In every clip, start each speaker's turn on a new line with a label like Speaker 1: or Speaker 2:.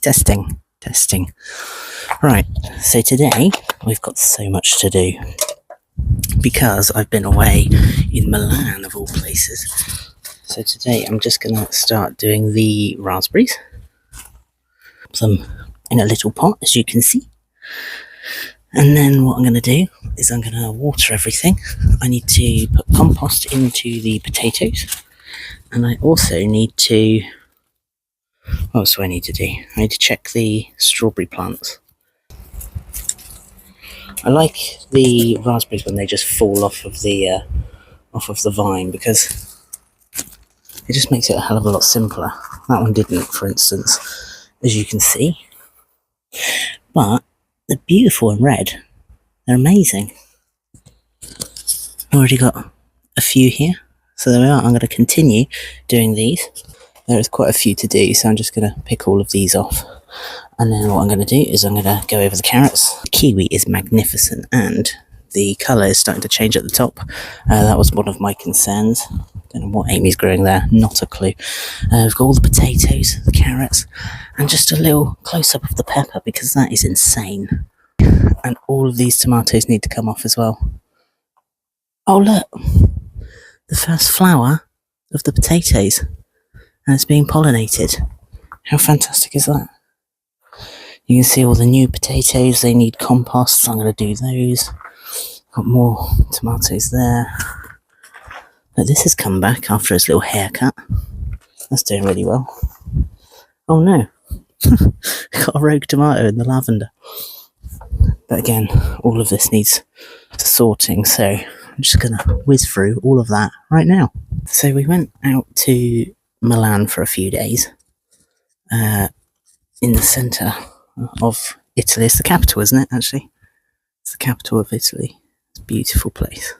Speaker 1: Testing. Right, so today we've got so much to do because I've been away in Milan of all places. So today I'm just going to start doing the raspberries. Some in a little pot, as you can see. And then what I'm going to do is I'm going to water everything. I need to put compost into the potatoes. And I also need to... what else do I need to do? I need to check the strawberry plants. I like the raspberries when they just fall off of the vine, because it just makes it a hell of a lot simpler. That one didn't, for instance, as you can see. But they're beautiful and red. They're amazing. I've already got a few here. So there we are. I'm going to continue doing these. There is quite a few to do, so I'm just going to pick all of these off. And then what I'm going to do is I'm going to go over the carrots. The kiwi is magnificent, and the colour is starting to change at the top. That was one of my concerns. Don't know what Amy's growing there, not a clue. We've got all the potatoes, the carrots, and just a little close-up of the pepper, because that is insane. And all of these tomatoes need to come off as well. Oh look, the first flower of the potatoes, and it's being pollinated. How fantastic is that? You can see all the new potatoes, they need compost, so I'm going to do those. Got more tomatoes there. But this has come back after its little haircut. That's doing really well. Oh no, got a rogue tomato in the lavender. But again, all of this needs sorting, so I'm just going to whiz through all of that right now. So we went out to Milan for a few days, in the centre of Italy. It's the capital, isn't it, actually? It's the capital of Italy. It's a beautiful place.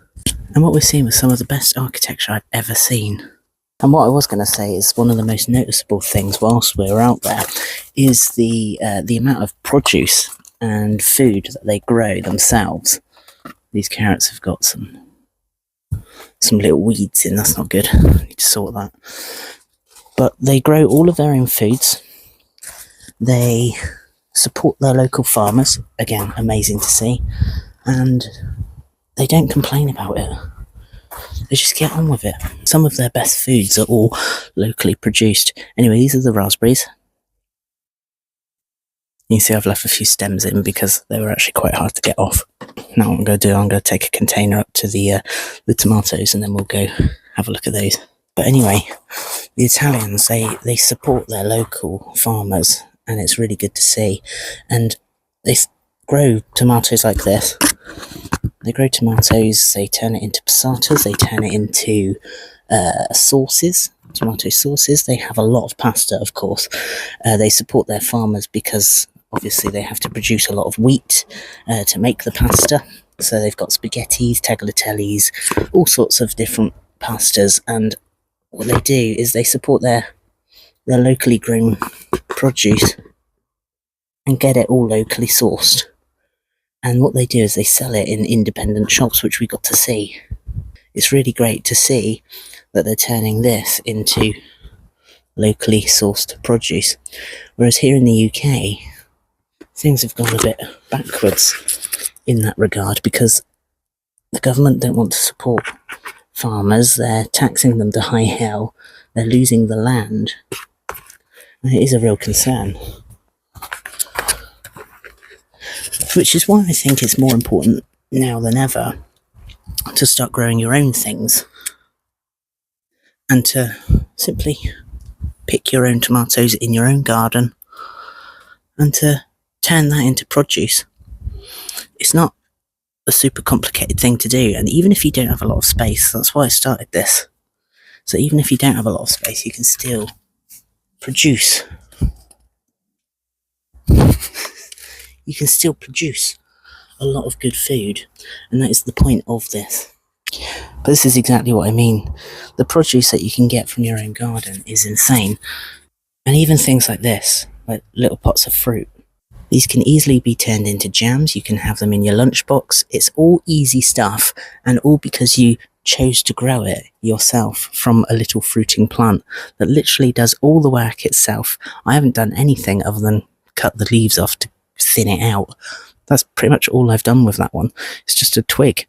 Speaker 1: And what we're seeing was some of the best architecture I've ever seen. And what I was going to say is one of the most noticeable things whilst we're out there is the amount of produce and food that they grow themselves. These carrots have got some little weeds in, that's not good. I need to sort that. But they grow all of their own foods. They support their local farmers, again, amazing to see. And they don't complain about it. They just get on with it. Some of their best foods are all locally produced. Anyway, these are the raspberries. You can see I've left a few stems in because they were actually quite hard to get off. Now what I'm going to do, I'm going to take a container up to the tomatoes, and then we'll go have a look at those. But anyway, the Italians, they support their local farmers, and it's really good to see. And they grow tomatoes like this. They grow tomatoes, they turn it into passatas, they turn it into sauces, tomato sauces. They have a lot of pasta, of course. They support their farmers because obviously they have to produce a lot of wheat to make the pasta. So they've got spaghettis, tagliatelles, all sorts of different pastas. And what they do is they support their locally grown produce and get it all locally sourced. And what they do is they sell it in independent shops, which we got to see. It's really great to see that they're turning this into locally sourced produce. Whereas here in the UK, things have gone a bit backwards in that regard, because the government don't want to support farmers. They're taxing them to high hell. They're losing the land. And it is a real concern. Which is why I think it's more important now than ever to start growing your own things and to simply pick your own tomatoes in your own garden and to turn that into produce. It's not a super complicated thing to do, and even if you don't have a lot of space, that's why I started this. So even if you don't have a lot of space, you can still produce. You can still produce a lot of good food, and that is the point of this. But this is exactly what I mean. The produce that you can get from your own garden is insane. And even things like this, like little pots of fruit, these can easily be turned into jams. You can have them in your lunchbox. It's all easy stuff, and all because you chose to grow it yourself from a little fruiting plant that literally does all the work itself. I haven't done anything other than cut the leaves off to thin it out. That's pretty much all I've done with that one. It's just a twig,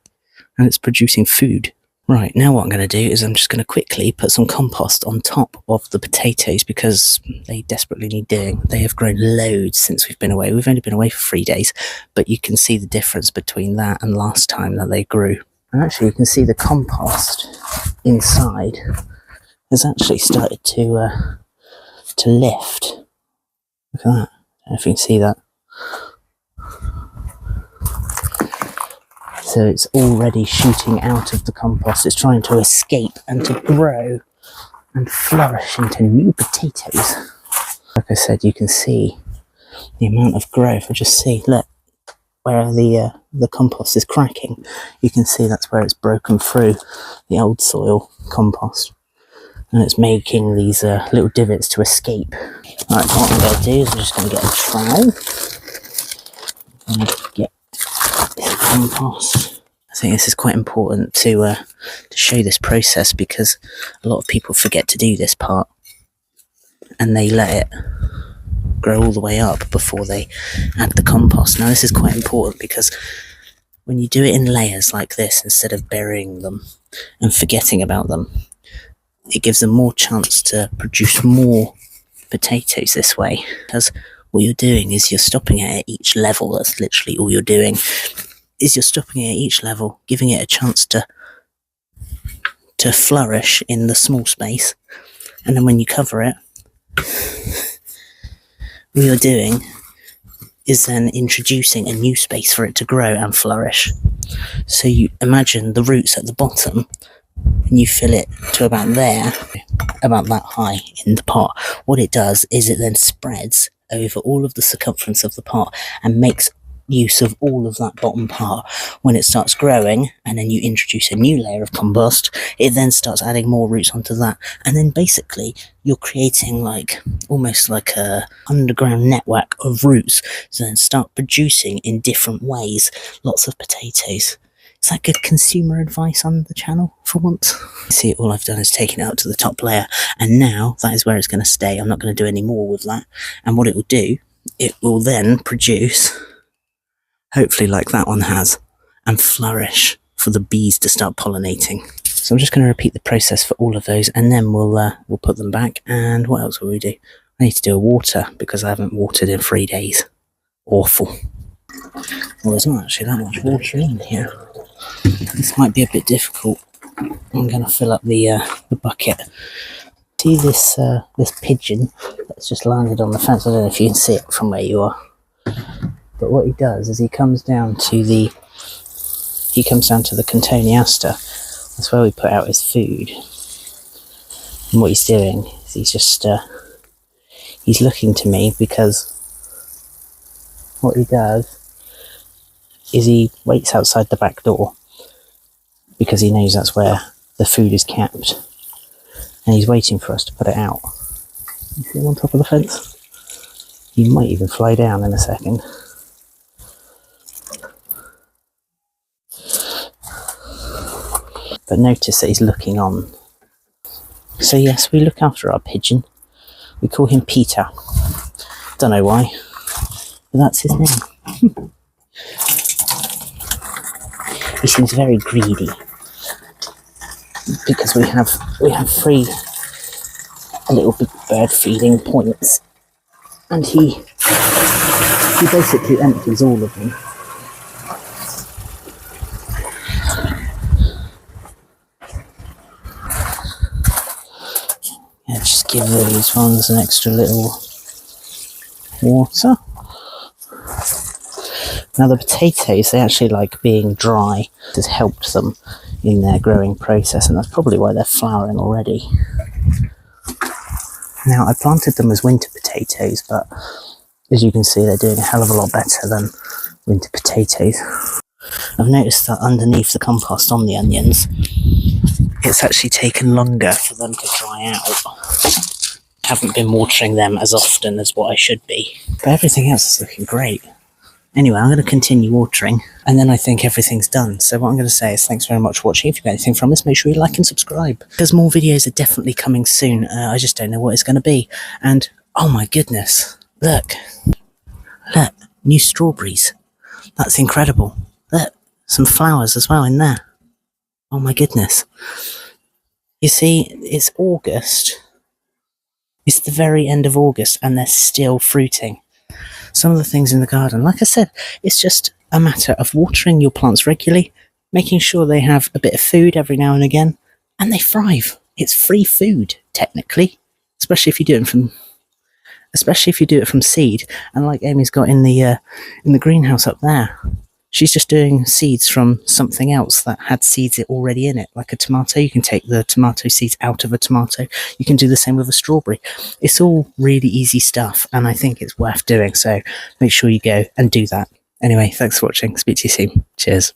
Speaker 1: and it's producing food. Right, now what I'm going to do is I'm just going to quickly put some compost on top of the potatoes because they desperately need doing. They have grown loads since we've been away. We've only been away for 3 days, but you can see the difference between that and last time that they grew. And actually you can see the compost inside has actually started to lift. Look at that. I don't know if you can see that. So it's already shooting out of the compost. It's trying to escape and to grow and flourish into new potatoes. Like I said, you can see the amount of growth. I just see, look, where the compost is cracking. You can see that's where it's broken through the old soil compost. And it's making these little divots to escape. Alright, what I'm going to do is I'm just going to get a trowel and get this compost. I think this is quite important to show this process because a lot of people forget to do this part and they let it grow all the way up before they add the compost. Now this is quite important because when you do it in layers like this, instead of burying them and forgetting about them, it gives them more chance to produce more potatoes this way. Because what you're doing is you're stopping it at each level. That's literally all you're doing, is you're stopping it at each level, giving it a chance to flourish in the small space. And then when you cover it, what you're doing is then introducing a new space for it to grow and flourish. So you imagine the roots at the bottom, and you fill it to about there, about that high in the pot. What it does is it then spreads over all of the circumference of the pot and makes use of all of that bottom part. When it starts growing and then you introduce a new layer of compost, it then starts adding more roots onto that, and then basically you're creating like almost like a underground network of roots, so then start producing in different ways lots of potatoes. Is that good consumer advice on the channel for once? See, all I've done is taken it out to the top layer, and now that is where it's going to stay. I'm not going to do any more with that. And what it will do, it will then produce, hopefully like that one has, and flourish for the bees to start pollinating. So I'm just going to repeat the process for all of those, and then we'll put them back. And what else will we do? I need to do a water because I haven't watered in 3 days. Awful. Well, there's not actually that much water in here. This might be a bit difficult. I'm going to fill up the bucket. See this pigeon that's just landed on the fence? I don't know if you can see it from where you are. But what he does is he comes down to the contoniaster. That's where we put out his food. And what he's doing is he's just he's looking to me, because what he does is he waits outside the back door because he knows that's where the food is kept, and he's waiting for us to put it out. You see him on top of the fence? He might even fly down in a second. But notice that he's looking on. So yes, we look after our pigeon. We call him Peter. Don't know why, but that's his name. He seems very greedy because we have 3 little big bird feeding points, and he basically empties all of them. Yeah, just give these ones an extra little water. Now the potatoes, they actually like being dry. It has helped them in their growing process, and that's probably why they're flowering already. Now I planted them as winter potatoes, but as you can see, they're doing a hell of a lot better than winter potatoes. I've noticed that underneath the compost on the onions, it's actually taken longer for them to dry out. I haven't been watering them as often as what I should be, but everything else is looking great. Anyway, I'm going to continue watering, and then I think everything's done. So what I'm going to say is thanks very much for watching. If you got anything from this, make sure you like and subscribe, because more videos are definitely coming soon. I just don't know what it's going to be. And oh my goodness, look, Look, new strawberries. That's incredible. Look, some flowers as well in there. Oh my goodness. You see, it's August. It's the very end of August and they're still fruiting. Some of the things in the garden, like I said, it's just a matter of watering your plants regularly, making sure they have a bit of food every now and again, and they thrive. It's free food, technically, especially if you do it from seed. And like Amy's got in the greenhouse up there, she's just doing seeds from something else that had seeds already in it, like a tomato. You can take the tomato seeds out of a tomato. You can do the same with a strawberry. It's all really easy stuff, and I think it's worth doing. So make sure you go and do that. Anyway, thanks for watching. Speak to you soon. Cheers.